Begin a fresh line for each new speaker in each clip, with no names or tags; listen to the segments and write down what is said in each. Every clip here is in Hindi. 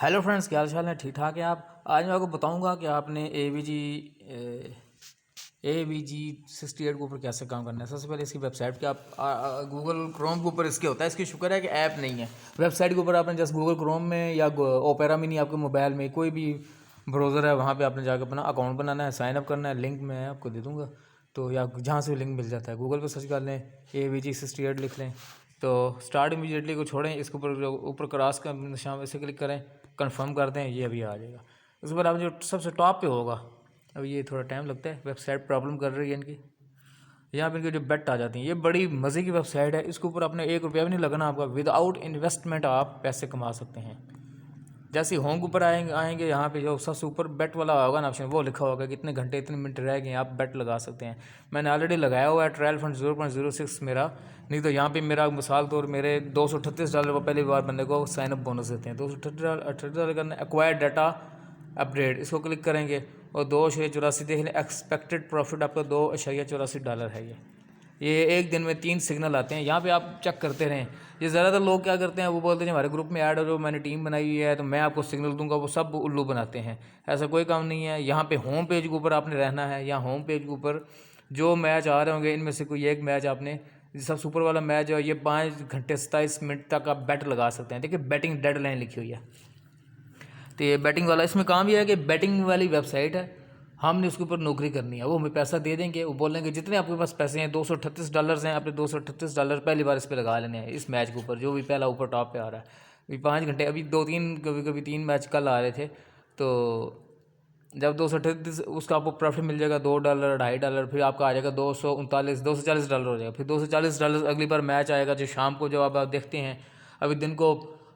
हेलो फ्रेंड्स, क्या हाल चाल है? ठीक ठाक है आप? आज मैं आपको बताऊंगा कि आपने ए वी जी 68 के ऊपर कैसे काम करना है। सबसे पहले इसकी वेबसाइट के आप गूगल क्रोम के ऊपर इसके होता है। इसकी शुक्र है कि ऐप नहीं है वेबसाइट के ऊपर। आपने जैसे गूगल क्रोम में या ओपेरा मिनी आपके मोबाइल में कोई भी ब्राउज़र है, वहाँ पे आपने जाकर अपना अकाउंट बनाना है, साइन अप करना है। लिंक मैं आपको दे दूँगा, तो या जहाँ से लिंक मिल जाता है गूगल पर सर्च कर लें, AVG68 लिख लें तो स्टार्ट इमीडिएटली को छोड़ें। इसके ऊपर क्रॉस का निशान वैसे क्लिक करें, कंफर्म कर दें, ये अभी आ जाएगा। उसके बाद आप जो सबसे टॉप पे होगा, अब ये थोड़ा टाइम लगता है, वेबसाइट प्रॉब्लम कर रही है इनकी। यहाँ पर इनकी जो बेट आ जाती हैं, ये बड़ी मज़े की वेबसाइट है। इसके ऊपर आपने 1 रुपया भी नहीं लगना आपका। विदाउट इन्वेस्टमेंट आप पैसे कमा सकते हैं। जैसे होम के ऊपर आएंगे यहाँ पे जो सबसे ऊपर बेट वाला होगा ना ऑप्शन, वो लिखा होगा कितने घंटे इतने मिनट रह गए, आप बेट लगा सकते हैं। मैंने ऑलरेडी लगाया हुआ है ट्रायल फंड 0.06 मेरा। नहीं तो यहाँ पे मेरा मिसाल तौर मेरे $238 को पहली बार बंदे को साइनअप बोनस देते हैं। $238 करना। एक्वायर्ड डाटा अपडेट, इसको क्लिक करेंगे और 2.84 देख लें। एक्सपेक्टेड प्रॉफिट आपका $2.84 है। ये एक दिन में 3 सिग्नल आते हैं। यहाँ पे आप चेक करते रहें। ये ज़्यादातर लोग क्या करते हैं, वो बोलते हैं हमारे ग्रुप में ऐड हो जो, मैंने टीम बनाई हुई है तो मैं आपको सिग्नल दूंगा। वो सब उल्लू बनाते हैं, ऐसा कोई काम नहीं है। यहाँ पे होम पेज के ऊपर आपने रहना है। यहाँ होम पेज के ऊपर जो मैच आ रहे होंगे, इनमें से कोई एक मैच आपने, सबसे ऊपर वाला मैच है, ये 5 घंटे 27 मिनट तक आप बैट लगा सकते हैं। देखिए बैटिंग डेडलाइन लिखी हुई है, तो ये बैटिंग वाला। इसमें काम ये है कि बैटिंग वाली वेबसाइट है, हमने उसके ऊपर नौकरी करनी है। वो हमें पैसा दे देंगे, वो बोलेंगे जितने आपके पास पैसे हैं, $238 हैं, आपने $238 पहली बार इस पर लगा लेने हैं, इस मैच के ऊपर जो भी पहला ऊपर टॉप पे आ रहा है। अभी 5 घंटे, अभी 2-3 कभी 3 मैच कल आ रहे थे, तो जब 238 उसका आपको प्रॉफिट मिल जाएगा $2, $2.5, फिर आपका आ जाएगा $240 हो जाएगा। फिर $240 अगली बार मैच आएगा जो शाम को, जब आप देखते हैं अभी दिन को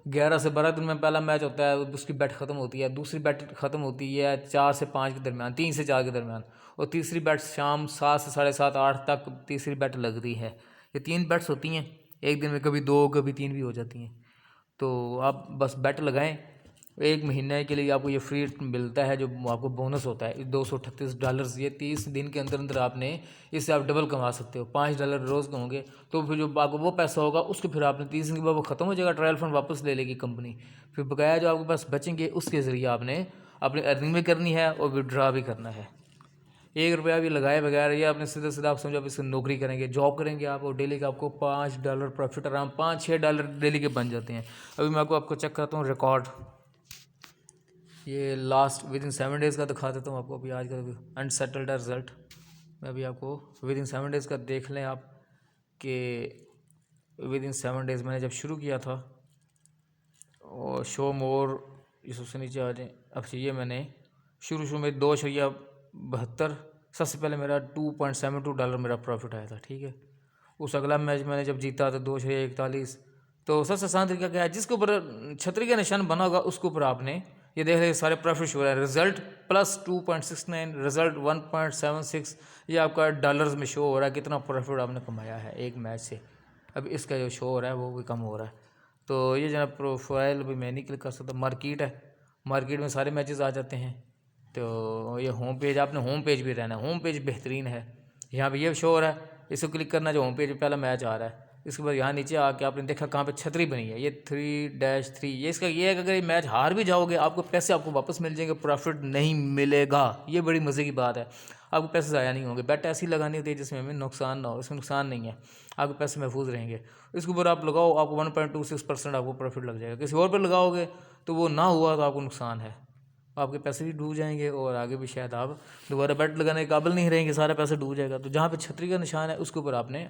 11 से 12 दिन में पहला मैच होता है, उसकी बैट ख़त्म होती है। दूसरी बैट ख़त्म होती है 4 से 5 के दरमियान, 3 से 4 के दरमियान, और तीसरी बैट शाम 7 से 7:30 8 तक तीसरी बैट लग रही है। ये 3 बैट्स होती हैं एक दिन में, कभी 2 कभी 3 भी हो जाती हैं। तो आप बस बैट लगाएं, 1 महीने के लिए आपको ये फ्री मिलता है, जो आपको बोनस होता है $238। ये 30 दिन के अंदर अंदर आपने इससे आप डबल कमा सकते हो। $5 रोज़ के होंगे, तो फिर जो आपको वो पैसा होगा उसके फिर आपने 30 दिन के बाद वो ख़त्म हो जाएगा, ट्रायल फंड वापस ले लेगी कंपनी। फिर बकाया जो आपके पास बचेंगे उसके ज़रिए आपने अपनी अर्निंग भी करनी है और विड्रा भी करना है। 1 रुपया भी लगाए बगैर ये आपने सीधा सीधा आप समझो, आप इससे नौकरी करेंगे, जॉब करेंगे आप, और डेली का आपको $5 प्रॉफिट आराम $5-6 डेली के बन जाते हैं। अभी मैं आपको चेक करता हूँ रिकॉर्ड, ये लास्ट विदिन 7 डेज़ का दिखा देता हूँ आपको। अभी आज का अनसेटल्ड है रिज़ल्ट। मैं अभी आपको विदिन 7 डेज़ का देख लें आप, कि विदिन 7 डेज़ मैंने जब शुरू किया था, और शो मोर ये सबसे नीचे आ जाए। अब ये मैंने शुरू में $2.72, सबसे पहले मेरा $2.72 मेरा प्रॉफिट आया था, ठीक है। उस अगला मैच मैंने जब जीता तो $2.41। तो सबसे आसान तरीका क्या है, जिसके ऊपर छतरी का निशान बना होगा उसके ऊपर आपने ये देख रहे सारे प्रॉफिट शो रहा है। रिजल्ट +2.69, रिजल्ट 1.76, ये आपका डॉलर्स में शो हो रहा है कितना प्रॉफिट आपने कमाया है एक मैच से। अब इसका जो शो हो रहा है वो भी कम हो रहा है। तो ये जनाब प्रोफाइल भी मैं नहीं क्लिक कर सकता। मार्केट है, मार्केट में सारे मैचेस आ जाते हैं। तो ये होम पेज, आपने होम पेज भी रहना है, होम पेज बेहतरीन है। यहाँ पे ये शो हो रहा है, इसको क्लिक करना जो होम पेज पे पहला मैच आ रहा है। इसके बाद यहाँ नीचे आके आपने देखा कहाँ पे छतरी बनी है, ये 3-3। ये इसका ये है कि अगर ये मैच हार भी जाओगे आपको पैसे आपको वापस मिल जाएंगे, प्रॉफिट नहीं मिलेगा। ये बड़ी मज़े की बात है, आपको पैसे ज़ाया नहीं होंगे। बैट ऐसी लगानी होती है जिसमें हमें नुकसान ना हो, इसमें नुकसान नहीं है, आपके पैसे महफूज रहेंगे। इसके ऊपर आप लगाओ, आपको 1.26% आपको प्रॉफिट लग जाएगा। किसी और पर लगाओगे तो वो ना हुआ तो आपको नुकसान है, आपके पैसे भी डूब जाएंगे और आगे भी शायद आप दोबारा बैट लगाने के काबिल नहीं रहेंगे, सारा पैसा डूब जाएगा। तो जहाँ पे छतरी का निशान है उसके ऊपर आपने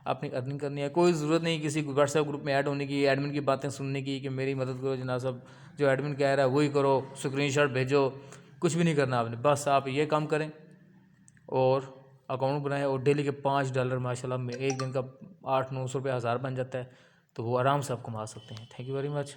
अपनी अर्निंग करनी है। कोई ज़रूरत नहीं किसी व्हाट्सएप ग्रुप में ऐड होने की, एडमिन की बातें सुनने की कि मेरी मदद करो जनाब साहब, जो एडमिन कह रहा है वही करो, स्क्रीनशॉट भेजो, कुछ भी नहीं करना आपने। बस आप ये काम करें और अकाउंट बनाएं, और डेली के $5 माशाल्लाह में एक दिन का 800-900 रुपये 1000 बन जाता है। तो वो आराम से आप कमा सकते हैं। Thank you very much.